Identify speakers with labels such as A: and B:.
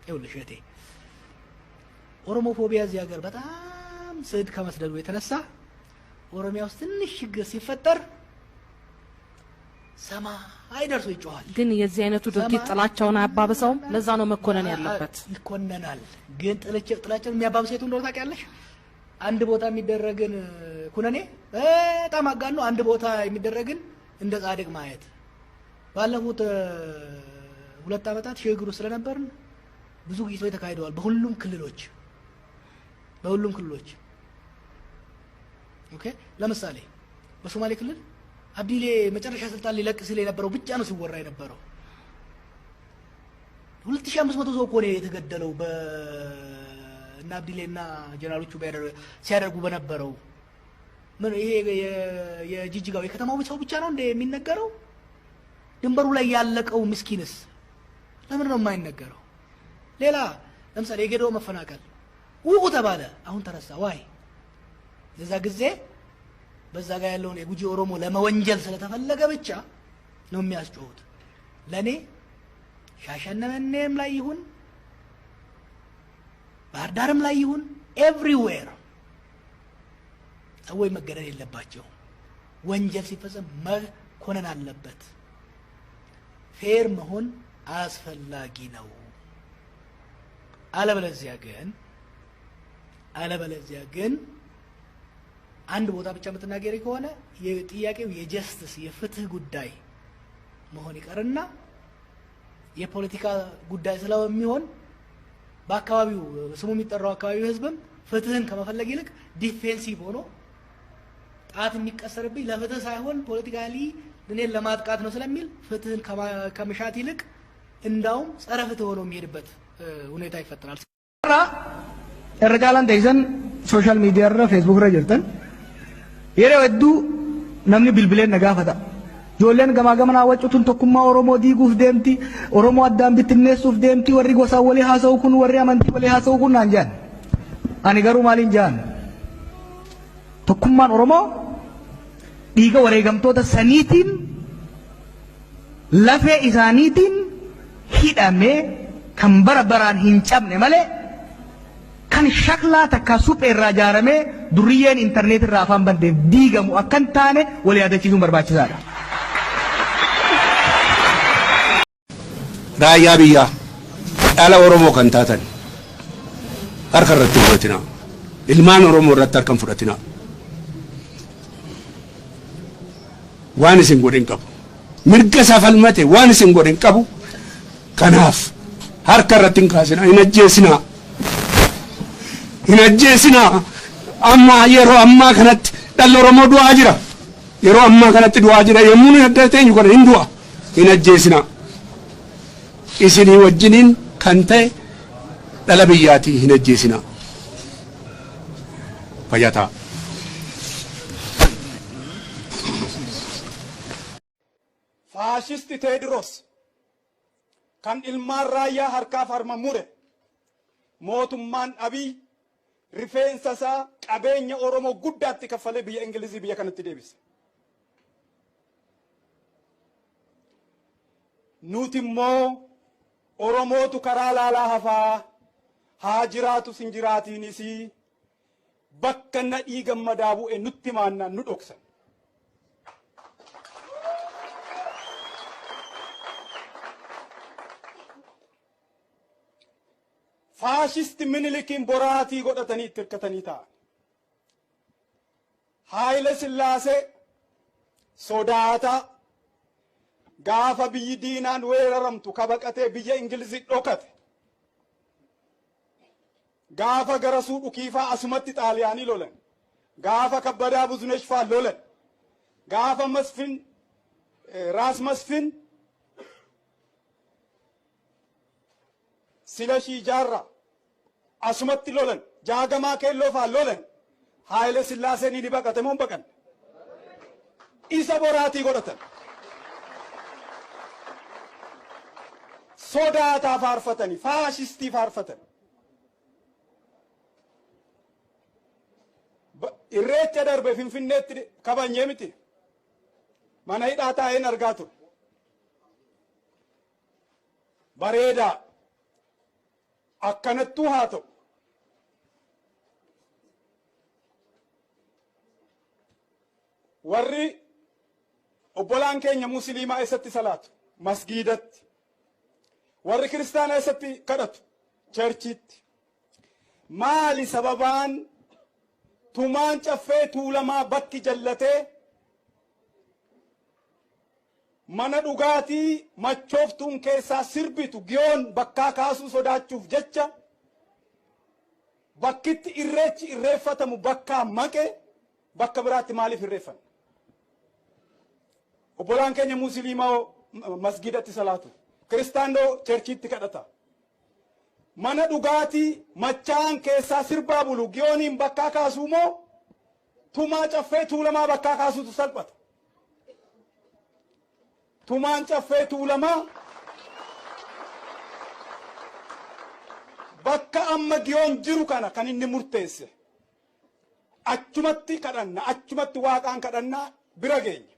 A: ይኸውልሽ እህቴ ኦሮሞፎቢያ እዚህ ሀገር በጣም ጽድ ከመስደዱ የተነሳ ኦሮሚያ ውስጥ ትንሽ ችግር ሲፈጠር ሰማይ ደርሶ ይጮሃል።
B: ግን የዚህ አይነቱ ድርጊት ጥላቻውን አያባብሰውም። ለዛ ነው መኮነን ያለበት።
A: ይኮነናል። ግን ጥላቻውን የሚያባብሰው የቱ እንደሆነ ታውቂያለሽ? አንድ ቦታ የሚደረግን ኩነኔ በጣም አጋኖ አንድ ቦታ የሚደረግን እንደ ጻድቅ ማየት። ባለፉት 2 ዓመታት ሽግግሩ ስለነበርን ብዙ ግጭቶች ተካሂደዋል በሁሉም ክልሎች ኦኬ። ለምሳሌ በሶማሌ ክልል አብዲሌ መጨረሻ ስልጣን ሊለቅ ሲል የነበረው ብቻ ነው ሲወራ የነበረው። 2500 ሰው እኮ ነው የተገደለው በእና አብዲሌና ጀነራሎቹ ሲያደርጉ በነበረው። ምን ይሄ የጂጂጋው የከተማው ሰው ብቻ ነው እንደ የሚነገረው? ድንበሩ ላይ ያለቀው ምስኪንስ ለምን ነው የማይነገረው? ሌላ ለምሳሌ የጌዶ መፈናቀል ውቁ ተባለ፣ አሁን ተረሳ። ዋይ ለዛ ጊዜ በዛ ጋር ያለውን የጉጂ ኦሮሞ ለመወንጀል ስለተፈለገ ብቻ ነው የሚያስጮሁት። ለኔ ሻሸመኔም ላይ ይሁን ባህር ዳርም ላይ ይሁን ኤቭሪዌር ሰዎች መገደል የለባቸው። ወንጀል ሲፈጸም መኮነን አለበት። ፌር መሆን አስፈላጊ ነው። አለበለዚያ ግን አንድ ቦታ ብቻ የምትናገሪ ከሆነ የጥያቄው የጀስትስ የፍትህ ጉዳይ መሆን ይቀርና የፖለቲካ ጉዳይ ስለሚሆን በአካባቢው ስሙ የሚጠራው አካባቢው ህዝብም ፍትህን ከመፈለግ ይልቅ ዲፌንሲቭ ሆኖ ጣት የሚቀሰርብኝ ለፍትህ ሳይሆን ፖለቲካሊ እኔን ለማጥቃት ነው ስለሚል ፍትህን ከመሻት ይልቅ እንዳውም ጸረ ፍትህ ሆኖ የሚሄድበት ሁኔታ ይፈጠራል።
C: እርጋላን ተይዘን ሶሻል ሚዲያ ራ ፌስቡክ ራ ጅርተን የሬ ወዱ ነምኒ ቢልቢሌን ነጋፈታ ጆለን ገማገመና ወጭቱን ተኩማ ኦሮሞ ዲጉፍ ደምቲ ኦሮሞ አዳም ቢትነሱፍ ደምቲ ወሪ ጎሳ ወሊ ሀሰው ኩን ወሪ አመንቲ ወሊ ሀሰው ኩን አንጃን አኒ ገሩ ማሊን ጃን ተኩማን ኦሮሞ ዲጋ ወሬ ገምቶታ ሰኒቲን ለፌ ኢሳኒቲን ሂዳሜ ከንበረበራን ሂንጨብኔ መሌ kan shakla takka suphee irraa ijaaramee duriyyeen internet irraa afaan bandeef diigamu akkan taane wal yaadachiisuun barbaachisaadha.
D: Raayyaa biyyaa dhala Oromoo kan taatan harka irratti fudhatina. Ilmaan Oromoo irratti harka hin fudhatina. Waan isin godhin qabu. Mirga isaa falmate waan isin godhin qabu. Kanaaf harka irratti hin kaasina, hin ajjeesina. Hinajjeesina amma yeroo ammaa kanatti dhalli Oromoo du'aa jira. Yeroo ammaa kanatti du'aa jira. Yommuu adda ta'e kana hin du'a. Hinajjeesina. Isinii wajjiniin kan ta'e dhala biyyaatii hinajjeesina. Fayyataa.
E: Faashisti Teediroos kan ilmaan raayyaa harkaaf harma mure mootummaan Abiy rifeensa isaa qabeenya Oromoo guddaatti kaffalee biyya Ingilizii biyya kanatti deebise. Nuti immoo Oromootu karaa laalaa hafaa haa jiraatu sin jiraatiinis bakka na dhiigan madaa bu'e nutti maannaan nu dhoksan. Faashisti Minilikiin boraatii godhatanii itti hirkatanii ta'an. Haayile Sillaasee sodaata gaafa biyyi diinaan weeraramtu kabaqatee biyya Ingilizii dhokate. Gaafa Garasuu Dhukiifaa asumatti Xaaliyaanii lolan. Gaafa Kabbadaa Buzuneeshfaa lolan. Gaafa Masfin Raas Masfin Silashii Jaarraa asumatti lolan. Jaagamaa Keelloofaa lolan. Haayile Sillaasee ni baqate moo hin baqanne? Isa boraatii godhatan. Sodaataa faarfatanii, faashistii faarfatanii. Irreecha darbe Finfinneetti kabanyee miti. Mana hidhaa taa'een argaa ture. Bareedaa. akkanattuu haa ta'u warri obbolaan keenya musliimaa eessatti salaatu masgiidatti warri kiristaanaa eessatti kadhatu cherchiitti maali sababaan tumaan caffee tuulamaa bakki jallatee mana dhugaatii machooftuun keessaa sirbitu giyoon bakkaa kaasuu sodaachuuf jecha bakkitti irreechi irreeffatamu bakkaa maqe bakka biraatti maaliif irreeffanna? obbolaan keenya musliimaa masgiidatti salaatu kiristaanoo cherchiitti kadhata mana dhugaatii machaan keessaa sirbaa bulu giyooniin bakkaa kaasuu moo tumaa caffee tuulamaa bakkaa kaasuutu salphata? tumaan caffee tuulamaa bakka amma giyoon jiru kana kan inni murteesse achumatti kadhanna achumatti waaqaan kadhanna bira geenya.